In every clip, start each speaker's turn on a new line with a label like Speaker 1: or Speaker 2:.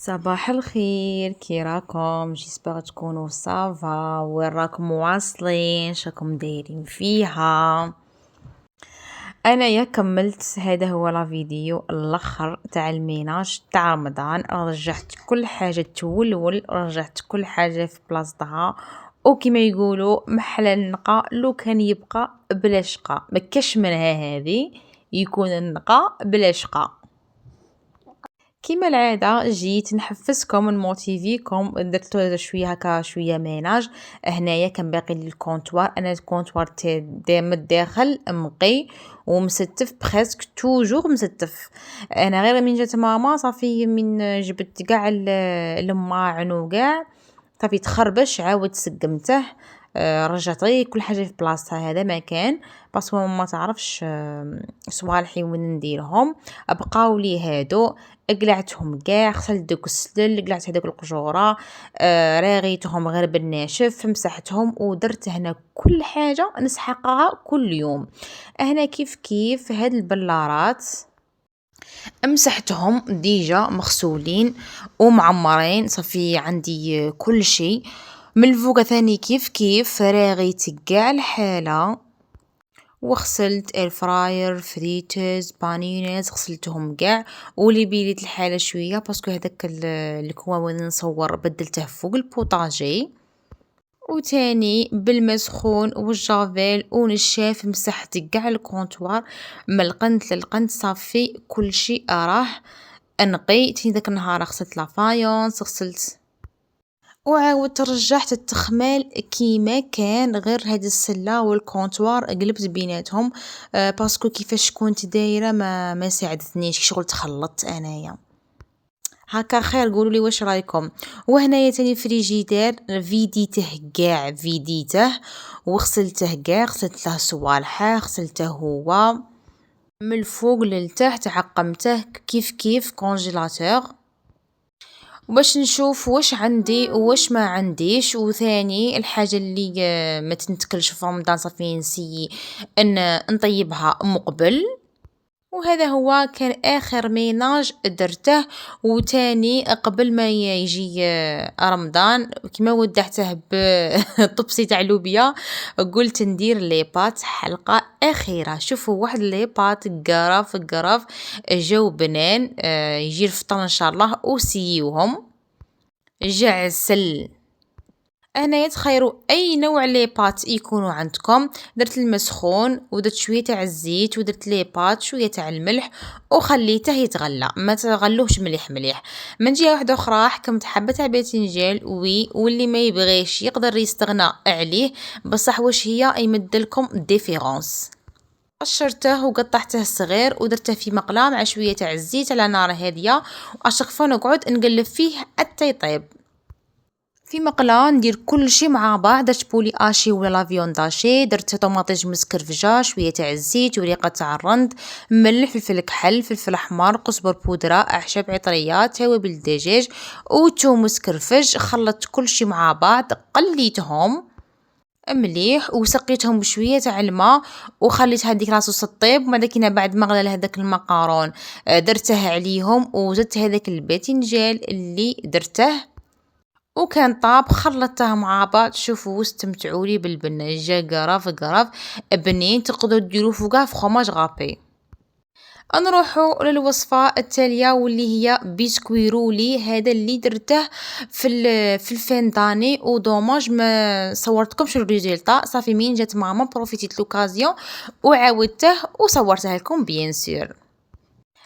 Speaker 1: صباح الخير، كي راكم؟ جيسبر تكونوا صافا. وين راكم واصلين؟ شكم دايرين فيها؟ انايا كملت. هذا هو لا فيديو الاخر تاع الميناج تاع رمضان. رجعت كل حاجه تولول، رجعت كل حاجه في بلاصتها، وكما يقولوا محل النقا لو كان يبقى بلا شقا ما كاش منها. هذه يكون النقا بلا شقا. كيما العاده جيت نحفزكم نموتيفيكم. درت شويه هكا شويه ميناج. هنايا كان باقي لي الكونطوار. انا الكونطوار تاعي من الداخل مقي ومستف، بريسك توجور مستف. انا غير من جات ماما صافي من جبت كاع الماعن وكاع صافي تخربش، عاود سقمته. رجعت غير كل حاجه في بلاصتها. هذا ما كان باسكو ما تعرفش صوالحي وين نديرهم. بقاو لي هادو قلعتهم كاع، غسلت دوك السلل، قلعت هذوك القجوره، راغيتهم غير بالناشف، مسحتهم ودرت هنا كل حاجه نسحقها كل يوم. هنا كيف كيف هاد البلارات مسحتهم ديجا مغسولين ومعمرين، صافي عندي كل شيء. من الفوق ثاني كيف كيف راغيت كاع الحاله وغسلت اير فراير، فريتز، بانينيز، غسلتهم كاع. ولي بيليت الحاله شويه باسكو هذاك الكوا وين نصور بدلته فوق البوطاجي. وتاني بالماء سخون والجافيل ونشاف مسحت كاع الكونطوار من القنت للقنت، صافي كل شيء راه انقي. تاني داك النهار غسلت لافايونس، غسلت وعاودت رجعت التخمال كيما كان، غير هاد السله والكونطوار قلبت بيناتهم. باسكو كيفاش كنت دايره ما ساعدتنيش، شغل تخلطت انايا هكا. خير قولوا لي واش رايكم. وهنايا تاني فريجيدير فيديته كاع، فيديته وغسلته كاع، غسلت له صوالحه، غسلته هو من الفوق للتحت، عقمته كيف كيف كونجيلاتور باش نشوف واش عندي وواش ما عنديش. وثاني الحاجه اللي ما تنتكلش في رمضان صافي نسي ان نطيبها مقبل. وهذا هو كان اخر ميناج درته. وتاني قبل ما يجي رمضان كما ودعته بطبسي تاع لوبيا، قلت ندير لي بات حلقه اخيره. شوفوا واحد لي بات قرف قرف، جو بنان. يجي الفطر ان شاء الله وسيوهم جعسل. هنايا تخيروا اي نوع لي بات يكونوا عندكم. درت الماء سخون ودرت شويه تاع الزيت ودرت لي بات شويه تاع الملح وخليته يتغلى، ما تغلوش مليح مليح. من جهه واحده اخرى حكمت حبه تاع باذنجان واللي ما يبغيش يقدر يستغنى عليه، بصح واش هي يمدلكم ديفيرونس. قشرته وقطعته صغير ودرته في مقله مع شويه تاع الزيت على نار هاديه، واشخفه نقعد نقلب فيه حتى يطيب. في مقله ندير كل شيء مع بعض. درت بولي اشي ولا لافيون داشي، درت طوماطيش مسكرفجه، شويه تاع الزيت، وريقه تاع الرند، ملح، فلفل كحل، فلفل احمر، قزبر بودره، اعشاب عطريات، توابل الدجاج وتوم مسكرفج. خلطت كل شيء مع بعض، قليتهم مليح وسقيتهم بشويه تاع الماء وخليت هذيك لاصوص طيب. ومن كينا بعد ما غلى هذاك المقارون درته عليهم وزدت هذاك الباذنجان اللي درته وكان طاب، خلطته مع بعض. شوفوا واستمتعوا لي بالبنه، جا قرف قرف بنين. تقدروا ديروا فوقه فخوماج غابي. نروحوا للوصفه التاليه واللي هي بسكوي رولي. هذا اللي درته في الفين داني ودوماج ما صورتكمش الريزلطه. صافي مين جات ماما بروفيتيت لوكازيون وعاودته وصورته لكم بيان سور.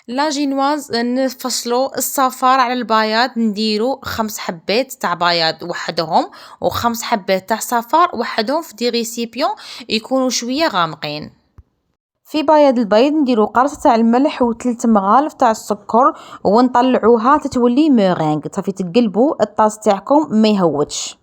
Speaker 1: لا جينواز نفصلو الصفار على البياض، نديرو 5 حبات تاع بياض وحدهم و5 حبات تاع صفار وحدهم في دي ريسيبيون يكونوا شويه غامقين. في بياض البيض نديرو قرصه تاع الملح و3 مغالف تاع السكر ونطلعوها تتولي مورينغ. صافي تقلبوا الطاس تاعكم ما يهوتش.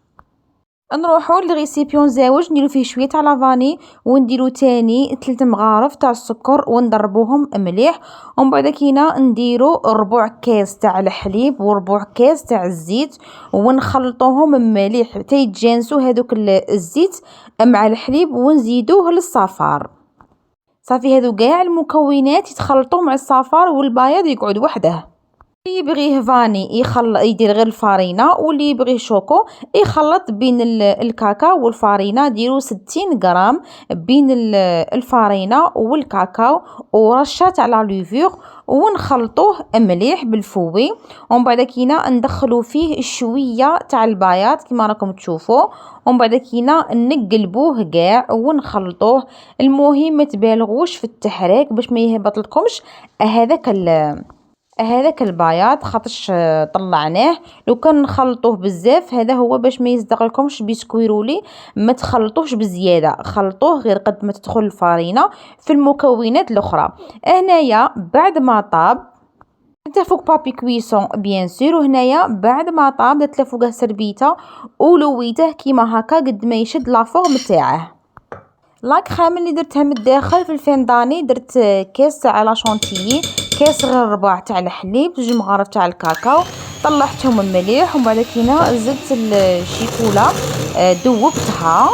Speaker 1: نروحو لريسيبيون زاوج نديرو فيه شويه تاع لافاني ونديرو تاني 3 مغارف تاع السكر ونضربوهم مليح. ومن بعد كينا نديرو ربع كاس تاع الحليب وربع كاس تاع الزيت ونخلطوهم مليح حتى يتجانسوا هذوك الزيت مع الحليب ونزيدوه للصفار. صافي هذو كاع المكونات يتخلطوا مع الصفار والبياض يقعد وحده. اللي يبغيه فاني يدير غير الفارينة، واللي يبغيه شوكو يخلط بين الكاكاو والفارينة. ديروا 60 غرام بين الفارينة والكاكاو ورشة تاع لا ليفور، ونخلطوه مليح بالفوي. ومن بعد كينا ندخلوا فيه شويه تاع البياض كما راكم تشوفوا، ومن بعد كينا نقلبوه كاع ونخلطوه. المهم ما تبالغوش في التحريك باش ما يهبط لكمش هذاك البياض، خاطرش طلعناه. لو كان نخلطوه بزاف هذا هو باش ما يصدق لكمش بسكويرولي. ما تخلطوش بزياده، خلطوه غير قد ما تدخل الفارينه في المكونات الاخرى. هنايا بعد ما طاب درت فوق بابي كويسون بيان سور، وهنايا بعد ما طاب درت فوقه سربيته ولويته كيما هكا قد ما يشد لافورم تاعه. لا كريم اللي درتها من الداخل في الفنداني درت كاس تاع لا شونتيي، كاس غير ربع تاع الحليب، 2 مغارف تاع الكاكاو، طلعتهم مليح. ومن بعد كينا زدت الشيكولا ذوبتها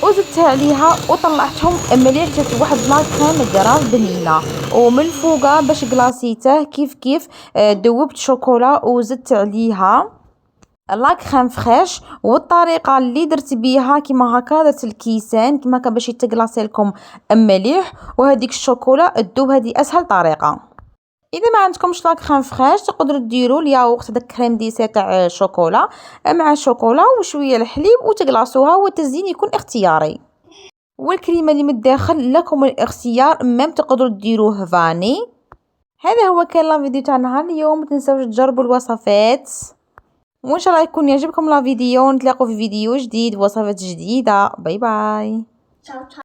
Speaker 1: وزدت عليها وطلعتهم مليح. درت واحد لا كريم كراف بنينه، ومن الفوقه باش كلاصيته كيف ذوبت شوكولا وزدت عليها لا كريم فريش. والطريقه اللي درت بيها كيما هكا، درت الكيسان كيما هكا باش يتكلاصي لكم مليح، وهذيك الشوكولا الذوب. هذه اسهل طريقه. اذا ما عندكمش لا كريم فريش تقدروا ديروا الياغورت داك كريم ديسير تاع شوكولا مع شوكولا وشويه الحليب وتكلاصوها، والتزيين يكون اختياري. والكريمه اللي من الداخل لكم الاختيار، ميم تقدروا ديروه فاني. هذا هو كان لا فيديو تاع نهار اليوم. ما تنساوش تجربوا الوصفات، وان شاء الله يكون يعجبكم لا فيديو. نتلاقوا في فيديو جديد وصفات جديده. باي باي.